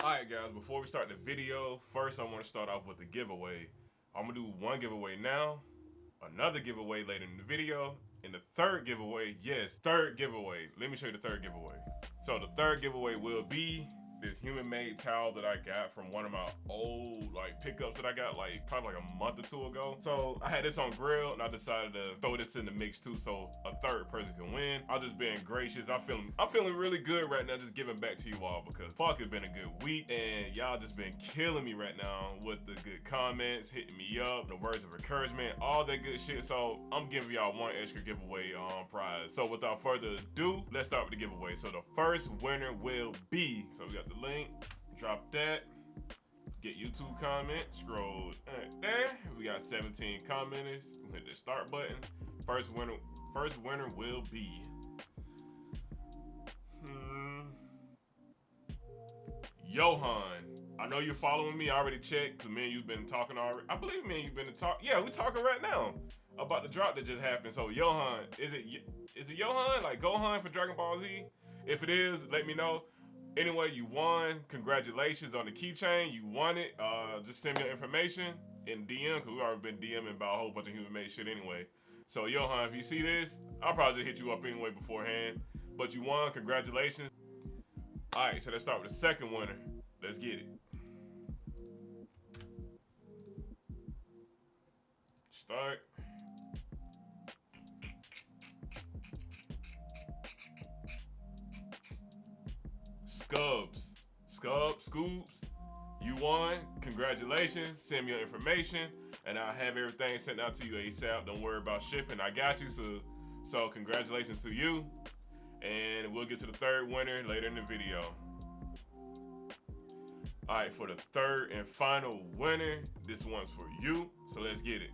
Alright guys, before we start the video, first I want to start off with the giveaway. I'm going to do one giveaway now, another giveaway later in the video, and the third giveaway, yes, third giveaway. Let me show you the third giveaway. So the third giveaway will be this human-made towel that I got from one of my old pickups that I got probably a month or two ago. So I had this on GRAILED and I decided to throw this in the mix too, so a third person can win. I'm just being gracious. I'm feeling really good right now, just giving back to you all because fuck, it's been a good week and y'all just been killing me right now with the good comments, hitting me up, the words of encouragement, all that good shit. So I'm giving y'all one extra giveaway prize. So without further ado, let's start with the giveaway. So the first winner will be, so we got the link, drop that, get YouTube comments, scroll there. We got 17 commenters. We hit the start button. First winner will be Yohan. I know you're following me. I already checked because me and you've been talking already. I believe me and you've been talking. Yeah, we're talking right now about the drop that just happened. So Yohan, is it Yohan? Like Gohan for Dragon Ball Z? If it is, let me know. Anyway, you won. Congratulations on the keychain. You won it. Just send me your information in DM because we already been DMing about a whole bunch of human-made shit anyway. So Yohan, if you see this, I'll probably just hit you up anyway beforehand. But you won. Congratulations. All right, so let's start with the second winner. Let's get it. Start. Scubz, you won. Congratulations. Send me your information, and I'll have everything sent out to you ASAP. Don't worry about shipping. I got you. So congratulations to you, and we'll get to the third winner later in the video. All right, for the third and final winner, this one's for you. So let's get it.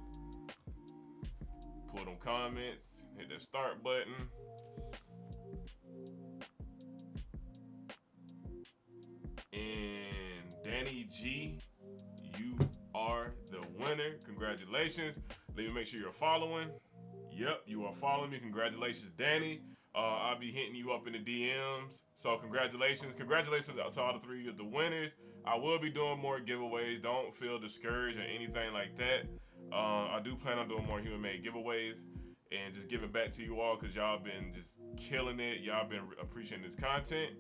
Pull them comments. Hit that start button. And Danny G, you are the winner. Congratulations. Let me make sure you're following. Yep, you are following me. Congratulations, Danny. I'll be hitting you up in the DMs. So congratulations. Congratulations to all the three of the winners. I will be doing more giveaways. Don't feel discouraged or anything like that. I do plan on doing more human-made giveaways and just giving back to you all because y'all been just killing it. Y'all been appreciating this content.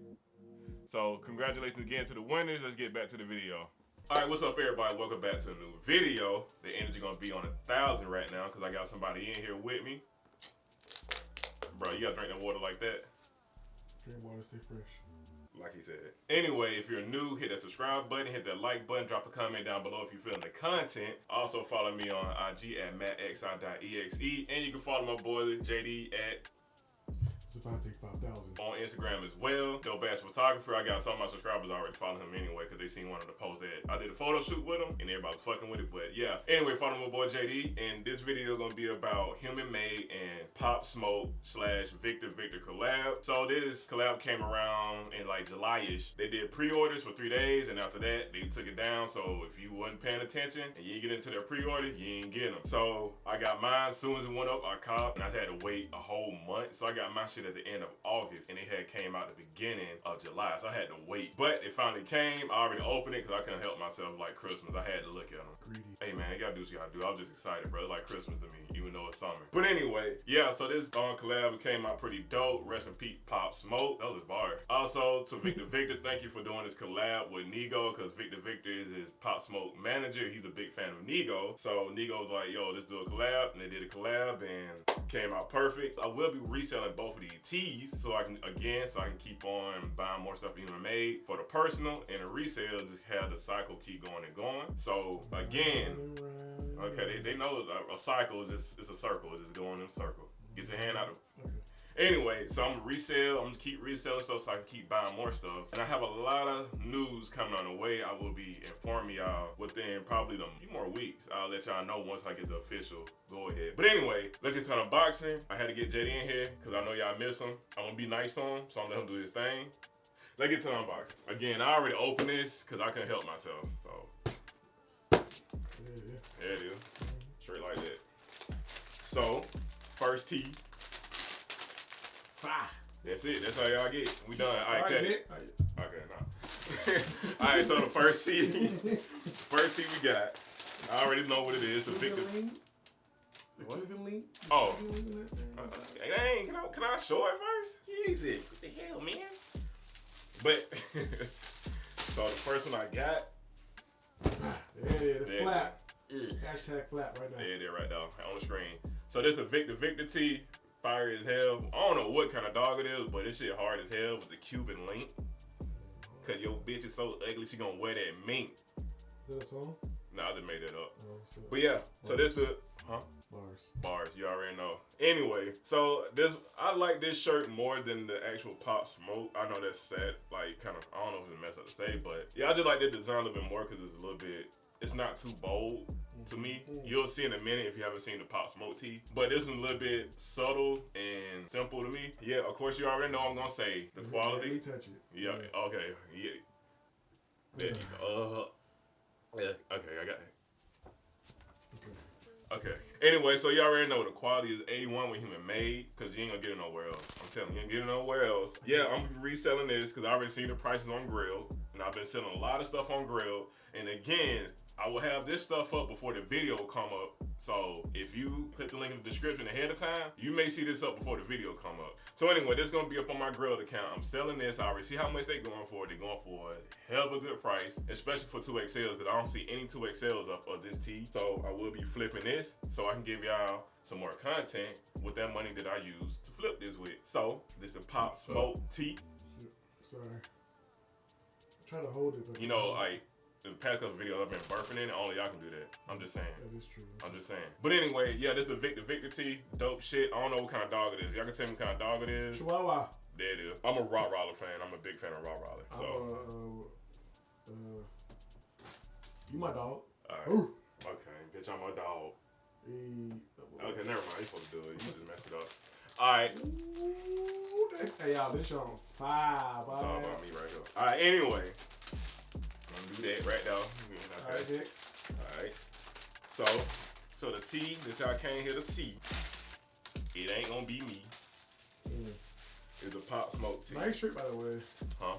So congratulations again to the winners. Let's get back to the video. All right, what's up everybody? Welcome back to a new video. The energy gonna be on 1,000 right now because I got somebody in here with me. Bro, you gotta drink that water like that. Drink water, stay fresh. Like he said. Anyway, if you're new, hit that subscribe button, hit that like button, drop a comment down below if you're feeling the content. Also follow me on IG at mattxi.exe, and you can follow my boy JD at Savante 5000 on Instagram as well. Dope ass photographer. I got some of my subscribers already follow him anyway because they seen one of the posts that I did a photo shoot with him and everybody was fucking with it. But yeah, anyway, follow my boy JD, and this video is gonna be about Human Made and Pop Smoke / Victor collab. So this collab came around in like July-ish. They did pre-orders for 3 days, and after that they took it down. So if you wasn't paying attention and you ain't get into their pre-order, you ain't getting them. So I got mine as soon as it went up. I copped, and I had to wait a whole month. So I got my shit at the end of August, and it had came out the beginning of July, so I had to wait. But it finally came. I already opened it because I couldn't help myself. Like Christmas, I had to look at them. Greedy. Hey man, you gotta do what you gotta do. I was just excited, bro. It's like Christmas to me, even though it's summer. But anyway, yeah, so this collab came out pretty dope. Rest in peace, Pop Smoke. That was a bar. Also, to Victor, thank you for doing this collab with Nigo, because Victor is his Pop Smoke manager. He's a big fan of Nigo. So Nigo was like, yo, let's do a collab. And they did a collab and came out perfect. I will be reselling both of these tees so I can keep on buying more stuff Human Made for the personal, and the resale just have the cycle keep going and going. So again, okay, they know a cycle is just, it's a circle, it's just going in a circle. Get your hand out of it. Okay. Anyway, so I'm gonna keep reselling stuff so I can keep buying more stuff. And I have a lot of news coming on the way. I will be informing y'all within probably a few more weeks. I'll let y'all know once I get the official go ahead. But anyway, let's get to the unboxing. I had to get JD in here because I know y'all miss him. I'm gonna be nice to him, so I'm gonna let him do his thing. Let's get to the unboxing. Again, I already opened this because I couldn't help myself. So Yeah. there it is. Straight like that. So, first tee. That's it. That's how y'all get. We done. All right, cut it. Okay, no. All right, so the first tee we got. I already know what it is. The Victor. What? Oh. Dang, can I show it first? Jesus, what the hell, man? But so the first one I got. There it is. The flap. Hashtag flap right now. There it is right now on the screen. So this is a Victor tee. Fire as hell. I don't know what kind of dog it is, but this shit hard as hell with the Cuban link. Cause your bitch is so ugly, she gonna wear that mink. Is that a song? Nah, I just made that up. Oh, so but yeah, so this is Bars. You already know. Anyway, so I like this shirt more than the actual Pop Smoke. I know that's sad, like kind of, I don't know if it's messed up to say, but yeah, I just like the design a little bit more because it's a little bit, it's not too bold to me. You'll see in a minute if you haven't seen the Pop Smoke tee, but this one's a little bit subtle and simple to me. Yeah, of course you already know I'm gonna say the quality. Let me touch it. Yeah, okay, yeah. There you go. Yeah, okay, I got it. Okay. Anyway, so you already know the quality is A1 when human made, because you ain't gonna get it nowhere else. I'm telling you, you ain't gonna get it nowhere else. Yeah, I'm reselling this because I already seen the prices on GRAILED, and I've been selling a lot of stuff on GRAILED. And again, I will have this stuff up before the video will come up. So if you click the link in the description ahead of time, you may see this up before the video come up. So anyway, this is gonna be up on my GRAILED account. I'm selling this. I already see how much they're going for. They're going for a hell of a good price, especially for 2XLs, because I don't see any 2XLs up of this tee. So I will be flipping this so I can give y'all some more content with that money that I use to flip this with. So this is the Pop Smoke tee. Sorry. I'm trying to hold it, but you know, like the past couple videos I've been burping in it, only y'all can do that. I'm just saying. That is true. I'm just saying. But anyway, yeah, this is the Victor tee. Dope shit. I don't know what kind of dog it is. Y'all can tell me what kind of dog it is. Chihuahua. There it is. I'm a Rottweiler fan. I'm a big fan of Rottweiler. So. You my dog. Alright. Okay, bitch, I'm my dog. Okay, never mind. You supposed to do it. You just messed it up. Alright. Hey, y'all, this shit on fire. It's all about me right here. Alright, anyway. I'm gonna do that right now. Okay. Alright. So the tee that y'all came here to see, it ain't gonna be me. It's a Pop Smoke tee. Nice shirt, by the way. Huh?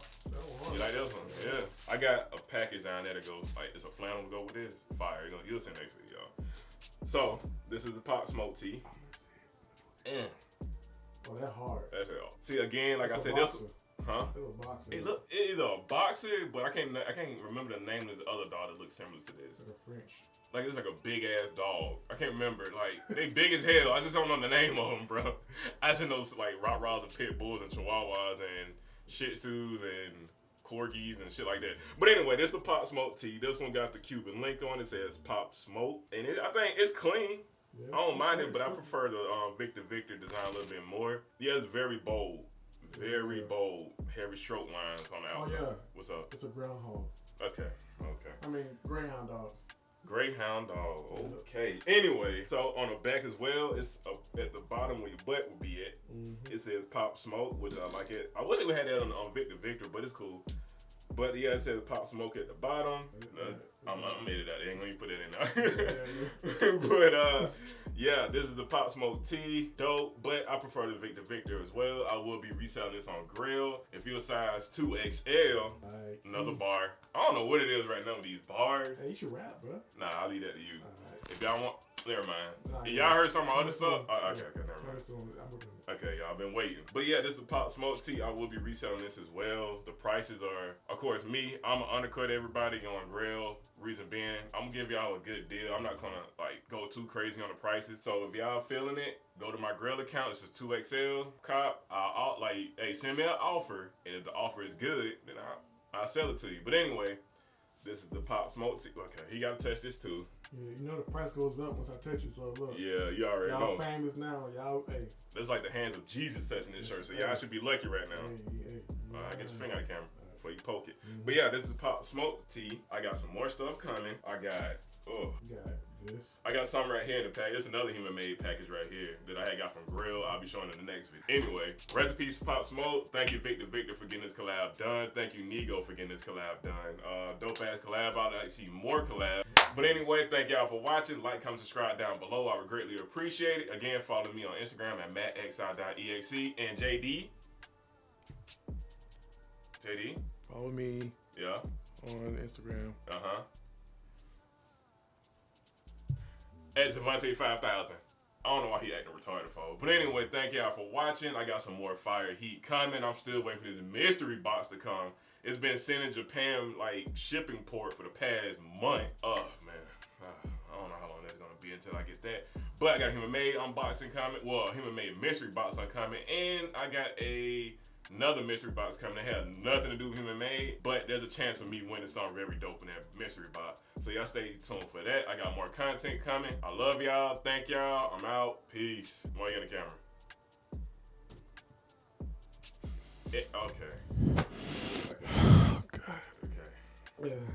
You like this one? Yeah. I got a package down there that goes, like, it's a flannel to go with this. Fire. You'll see next week, y'all. So, this is the Pop Smoke tee. Oh, that hard. That's it. See, again, like I said, this. Huh? It's a boxer. It is a boxer, but I can't remember the name of the other dog that looks similar to this. It's like a French. Like, it's like a big ass dog. I can't remember. Like, they big as hell. I just don't know the name of them, bro. I just know like Rottweilers and Pit Bulls and Chihuahuas and Shih Tzus and Corgis and shit like that. But anyway, this is the Pop Smoke tee. This one got the Cuban link on it. It says Pop Smoke. And I think it's clean. Yeah, I don't mind it, but I prefer the Victor design a little bit more. Yeah, it's very bold. Very bold. Heavy stroke lines on the outside. Oh, yeah. What's up? It's a groundhog. Okay. I mean, greyhound dog. Greyhound dog. Okay. Anyway, so on the back as well, it's at the bottom where your butt would be at. It says Pop Smoke, which I like it. I wish we had that on Victor, but it's cool. But yeah, it says Pop Smoke at the bottom. I made it out. I ain't gonna even put it in there. But yeah, this is the Pop Smoke tee. Dope, but I prefer the Victor as well. I will be reselling this on GRAILED. If you're a size 2XL, another bar. I don't know what it is right now with these bars. Hey, you should rap, bro. Nah, I'll leave that to you. If y'all want, never mind. Y'all heard some of my other stuff? Okay, never mind. Okay, y'all been waiting. But yeah, this is a Pop Smoke tee. I will be reselling this as well. The prices are, of course, I'm gonna undercut everybody on GRAILED. Reason being, I'm gonna give y'all a good deal. I'm not gonna like go too crazy on the prices. So if y'all feeling it, go to my GRAILED account. It's a 2XL cop. I'll like, hey, send me an offer, and if the offer is good, then I'll sell it to you. But anyway, this is the Pop Smoke tee. Okay, he gotta touch this too. Yeah, you know the price goes up once I touch it. So look. Yeah, you already know. Y'all famous now. Y'all, hey. That's like the hands of Jesus touching this shirt. So y'all should be lucky right now. Get your finger on the camera before you poke it. But yeah, this is Pop Smoke tee. I got some more stuff coming. I got this. I got something right here in the pack. It's another human made package right here that I had got from GRAILED. I'll be showing in the next video. Anyway, rest in peace, Pop Smoke. Thank you, Victor, for getting this collab done. Thank you, Nigo, for getting this collab done. Dope ass collab. I'd like to see more collabs. But anyway, thank y'all for watching. Like, comment, subscribe down below. I would greatly appreciate it. Again, follow me on Instagram at mattxi.exe and JD. Follow me. Yeah. On Instagram. At Javante5000. I don't know why he acting retarded for. But anyway, thank y'all for watching. I got some more fire heat coming. I'm still waiting for this mystery box to come. It's been sent in Japan, like, shipping port for the past month. Oh, man. I don't know how long that's going to be until I get that. But I got a Human Made unboxing coming. Well, Human Made mystery box coming. And I got another mystery box coming that has nothing to do with Human Made. But there's a chance of me winning something very dope in that mystery box. So y'all stay tuned for that. I got more content coming. I love y'all. Thank y'all. I'm out. Peace. Why you in the camera? Okay. Oh, God. Okay. Yeah.